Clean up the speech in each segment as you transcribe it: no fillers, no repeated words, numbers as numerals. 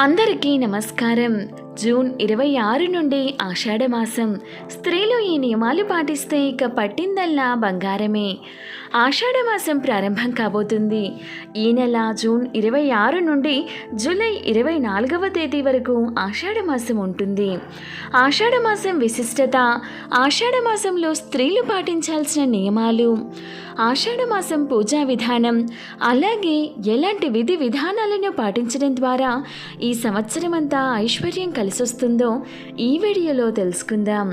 అందరికీ నమస్కారం. జూన్ 26 నుండి ఆషాఢమాసం. స్త్రీలు ఈ నియమాలు పాటిస్తే ఇక పట్టిందల్లా బంగారమే. ఆషాఢమాసం ప్రారంభం కాబోతుంది. ఈ నెల జూన్ 26 నుండి జూలై 24వ తేదీ వరకు ఆషాఢమాసం ఉంటుంది. ఆషాఢమాసం విశిష్టత, ఆషాఢమాసంలో స్త్రీలు పాటించాల్సిన నియమాలు, ఆషాఢమాసం పూజా విధానం, అలాగే ఎలాంటి విధి విధానాలను పాటించడం ద్వారా ఈ సంవత్సరం అంతా ఐశ్వర్యం కలిసొస్తుందో ఈ వీడియోలో తెలుసుకుందాం.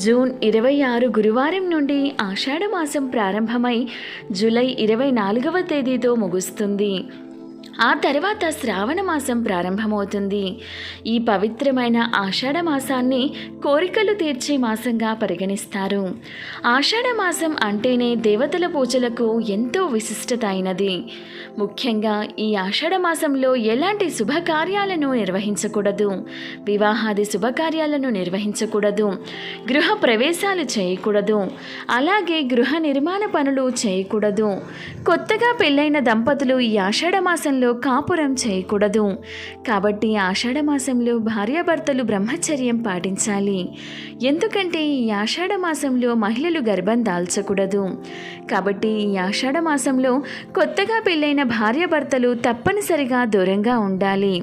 జూన్ 26 గురువారం నుండి ఆషాఢమాసం ప్రారంభమై జూలై 24వ తేదీతో ముగుస్తుంది. ఆ తర్వాత శ్రావణ మాసం ప్రారంభమవుతుంది. ఈ పవిత్రమైన ఆషాఢ మాసాన్ని కోరికలు తీర్చే మాసంగా పరిగణిస్తారు. ఆషాఢ మాసం అంటేనే దేవతల పూజలకు ఎంతో విశిష్టత అయినది. ముఖ్యంగా ఈ ఆషాఢ మాసంలో ఎలాంటి శుభకార్యాలను నిర్వహించకూడదు, వివాహాది శుభకార్యాలను నిర్వహించకూడదు, గృహ ప్రవేశాలు చేయకూడదు, అలాగే గృహ నిర్మాణ పనులు చేయకూడదు. కొత్తగా పెళ్ళైన దంపతులు ఈ ఆషాఢ మాసంలో కాపురం చేయకూడదు. కాబట్టి ఆషాఢమాసంలో భార్యాభర్తలు బ్రహ్మచర్యం పాటించాలి. ఎందుకంటే ఈ ఆషాఢమాసంలో మహిళలు గర్భం దాల్చకూడదు. కాబట్టి ఈ ఆషాఢమాసంలో కొత్తగా పెళ్ళైన భార్యాభర్తలు తప్పనిసరిగా దూరంగా ఉండాలి.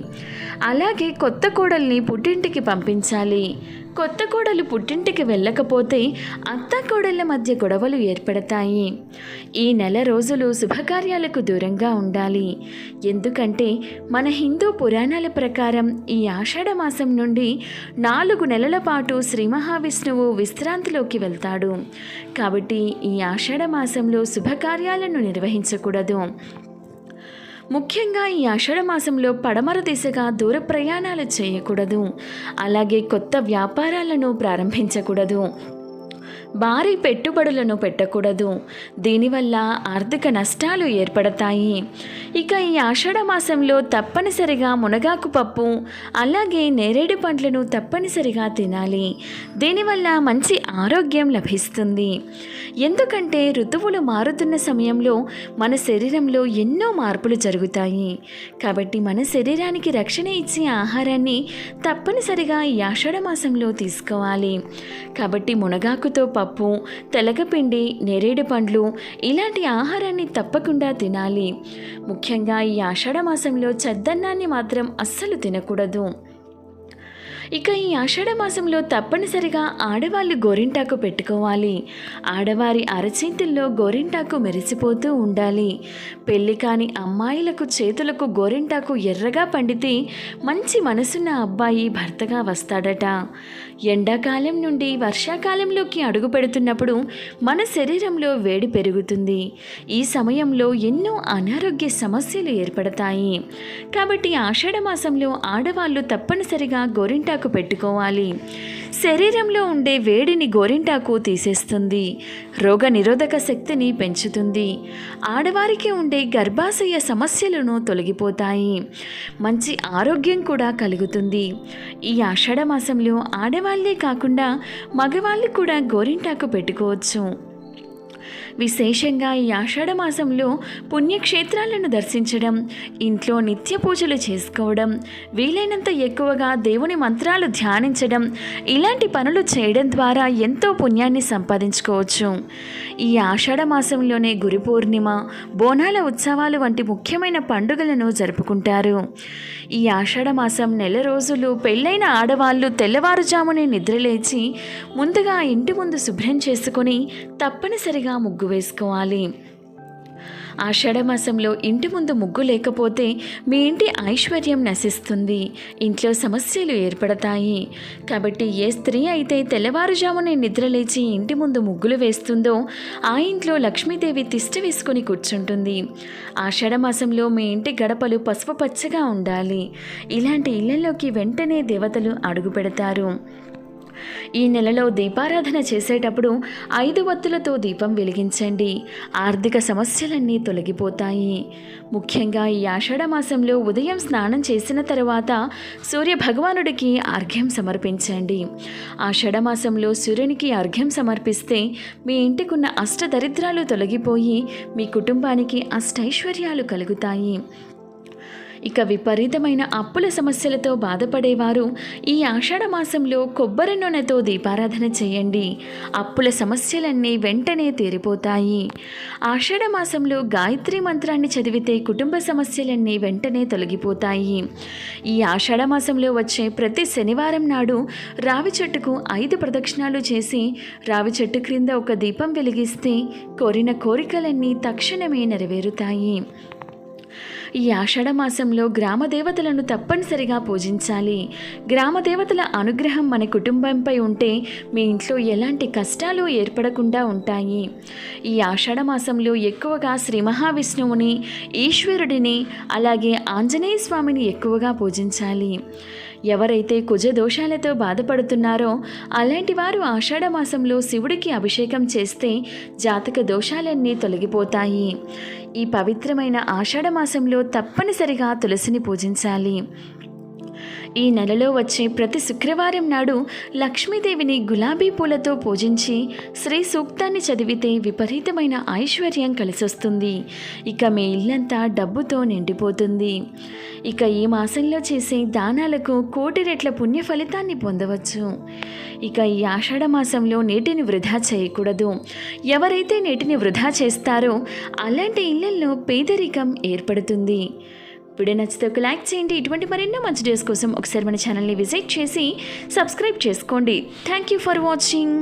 అలాగే కొత్త కోడల్ని పుట్టింటికి పంపించాలి. కొత్త కోడలు పుట్టింటికి వెళ్ళకపోతే అత్త కోడళ్ళ మధ్య గొడవలు ఏర్పడతాయి. ఈ నెల రోజులు శుభకార్యాలకు దూరంగా ఉండాలి. ఎందుకంటే మన హిందూ పురాణాల ప్రకారం ఈ ఆషాఢ మాసం నుండి 4 నెలల పాటు శ్రీ మహావిష్ణువు విశ్రాంతిలోకి వెళ్తాడు. కాబట్టి ఈ ఆషాఢ మాసంలో శుభకార్యాలను నిర్వహించకూడదు. ముఖ్యంగా ఈ ఆషాఢమాసంలో పడమర దిశగా దూర ప్రయాణాలు చేయకూడదు. అలాగే కొత్త వ్యాపారాలను ప్రారంభించకూడదు. భారీ పెట్టుబడులను పెట్టకూడదు. దీనివల్ల ఆర్థిక నష్టాలు ఏర్పడతాయి. ఇక ఈ ఆషాఢ మాసంలో తప్పనిసరిగా మునగాకు పప్పు, అలాగే నేరేడు పండ్లను తప్పనిసరిగా తినాలి. దీనివల్ల మంచి ఆరోగ్యం లభిస్తుంది. ఎందుకంటే ఋతువులు మారుతున్న సమయంలో మన శరీరంలో ఎన్నో మార్పులు జరుగుతాయి. కాబట్టి మన శరీరానికి రక్షణ ఇచ్చే ఆహారాన్ని తప్పనిసరిగా ఈ ఆషాఢ మాసంలో తీసుకోవాలి. కాబట్టి మునగాకుతో పప్పు, తెలగపిండి, నేరేడు పండ్లు ఇలాంటి ఆహారాన్ని తప్పకుండా తినాలి. ముఖ్యంగా ఈ ఆషాఢ మాసంలో చద్దన్నాన్ని మాత్రం అస్సలు తినకూడదు. ఇక ఈ ఆషాఢ మాసంలో తప్పనిసరిగా ఆడవాళ్ళు గోరింటాకు పెట్టుకోవాలి. ఆడవారి అరచేతుల్లో గోరింటాకు మెరిసిపోతూ ఉండాలి. పెళ్లి కాని అమ్మాయిలకు చేతులకు గోరింటాకు ఎర్రగా పండితే మంచి మనసున్న అబ్బాయి భర్తగా వస్తాడట. ఎండాకాలం నుండి వర్షాకాలంలోకి అడుగు పెడుతున్నప్పుడు మన శరీరంలో వేడి పెరుగుతుంది. ఈ సమయంలో ఎన్నో అనారోగ్య సమస్యలు ఏర్పడతాయి. కాబట్టి ఆషాఢ మాసంలో ఆడవాళ్ళు తప్పనిసరిగా గోరింటాకు పెట్టుకోవాలి. శరీరంలో ఉండే వేడిని గోరింటాకు తీసేస్తుంది. రోగ నిరోధక శక్తిని పెంచుతుంది. ఆడవారికి ఉండే గర్భాశయ సమస్యలను తొలగిపోతాయి. మంచి ఆరోగ్యం కూడా కలుగుతుంది. ఈ ఆషాఢ మాసంలో ఆడవాళ్ళే కాకుండా మగవాళ్ళు కూడా గోరింటాకు పెట్టుకోవచ్చు. విశేషంగా ఈ ఆషాఢ మాసంలో పుణ్యక్షేత్రాలను దర్శించడం, ఇంట్లో నిత్య పూజలు చేసుకోవడం, వీలైనంత ఎక్కువగా దేవుని మంత్రాలు ధ్యానించడం ఇలాంటి పనులు చేయడం ద్వారా ఎంతో పుణ్యాన్ని సంపాదించుకోవచ్చు. ఈ ఆషాఢ మాసంలోనే గురు పూర్ణిమ, బోనాల ఉత్సవాలు వంటి ముఖ్యమైన పండుగలను జరుపుకుంటారు. ఈ ఆషాఢ మాసం నెల రోజులు పెళ్ళైన ఆడవాళ్ళు తెల్లవారుజామునే నిద్రలేచి ముందుగా ఇంటి ముందు శుభ్రం చేసుకొని తప్పనిసరిగా ముగ్గు వేసుకోవాలి. ఆషాఢమాసంలో ఇంటి ముందు ముగ్గు లేకపోతే మీ ఇంటి ఐశ్వర్యం నశిస్తుంది. ఇంట్లో సమస్యలు ఏర్పడతాయి. కాబట్టి ఏ స్త్రీ అయితే తెల్లవారుజామునే నిద్రలేచి ఇంటి ముందు ముగ్గులు వేస్తుందో ఆ ఇంట్లో లక్ష్మీదేవి తిష్ట వేసుకొని కూర్చుంటుంది. ఆషాఢమాసంలో మీ ఇంటి గడపలు పసుపు పచ్చగా ఉండాలి. ఇలాంటి ఇళ్లలోకి వెంటనే దేవతలు అడుగు పెడతారు. ఈ నెలలో దీపారాధన చేసేటప్పుడు 5 వత్తులతో దీపం వెలిగించండి. ఆర్థిక సమస్యలన్నీ తొలగిపోతాయి. ముఖ్యంగా ఈ ఆషాఢ మాసంలో ఉదయం స్నానం చేసిన తర్వాత సూర్య భగవానుడికి అర్ఘ్యం సమర్పించండి. ఆషాఢ మాసంలో సూర్యునికి అర్ఘ్యం సమర్పిస్తే మీ ఇంటికున్న అష్టదరిద్రాలు తొలగిపోయి మీ కుటుంబానికి అష్టైశ్వర్యాలు కలుగుతాయి. ఇక విపరీతమైన అప్పుల సమస్యలతో బాధపడేవారు ఈ ఆషాఢ మాసంలో కొబ్బరి నూనెతో దీపారాధన చేయండి. అప్పుల సమస్యలన్నీ వెంటనే తీరిపోతాయి. ఆషాఢ మాసంలో గాయత్రి మంత్రాన్ని చదివితే కుటుంబ సమస్యలన్నీ వెంటనే తొలగిపోతాయి. ఈ ఆషాఢ మాసంలో వచ్చే ప్రతి శనివారం నాడు రావి చెట్టుకు 5 ప్రదక్షిణాలు చేసి రావి చెట్టు క్రింద ఒక దీపం వెలిగిస్తే కోరిన కోరికలన్నీ తక్షణమే నెరవేరుతాయి. ఈ ఆషాఢ మాసంలో గ్రామ దేవతలను తప్పనిసరిగా పూజించాలి. గ్రామ దేవతల అనుగ్రహం మన కుటుంబంపై ఉంటే మీ ఇంట్లో ఎలాంటి కష్టాలు ఏర్పడకుండా ఉంటాయి. ఈ ఆషాఢ మాసంలో ఎక్కువగా శ్రీ మహావిష్ణువుని, ఈశ్వరుడిని, అలాగే ఆంజనేయ స్వామిని ఎక్కువగా పూజించాలి. ఎవరైతే కుజ దోషాలతో బాధపడుతున్నారో అలాంటి వారు ఆషాఢ మాసంలో శివుడికి అభిషేకం చేస్తే జాతక దోషాలన్నీ తొలగిపోతాయి. ఈ పవిత్రమైన ఆషాఢ మాసంలో తప్పనిసరిగా తులసిని పూజించాలి. ఈ నెలలో వచ్చే ప్రతి శుక్రవారం నాడు లక్ష్మీదేవిని గులాబీ పూలతో పూజించి శ్రీ సూక్తాన్ని చదివితే విపరీతమైన ఐశ్వర్యం కలిసొస్తుంది. ఇక మీ ఇల్లంతా డబ్బుతో నిండిపోతుంది. ఇక ఈ మాసంలో చేసే దానాలకు 1,000,000 రెట్ల పుణ్య ఫలితాన్ని పొందవచ్చు. ఇక ఈ ఆషాఢ మాసంలో నీటిని వృధా చేయకూడదు. ఎవరైతే నీటిని వృధా చేస్తారో అలాంటి ఇళ్లలో పేదరికం ఏర్పడుతుంది. వీడియో నచ్చితే ఒక లైక్ చేయండి. ఇటువంటి మరెన్నో మంచి డేస్ కోసం ఒకసారి మన ఛానల్ని విజిట్ చేసి సబ్స్క్రైబ్ చేసుకోండి. Thank you for watching.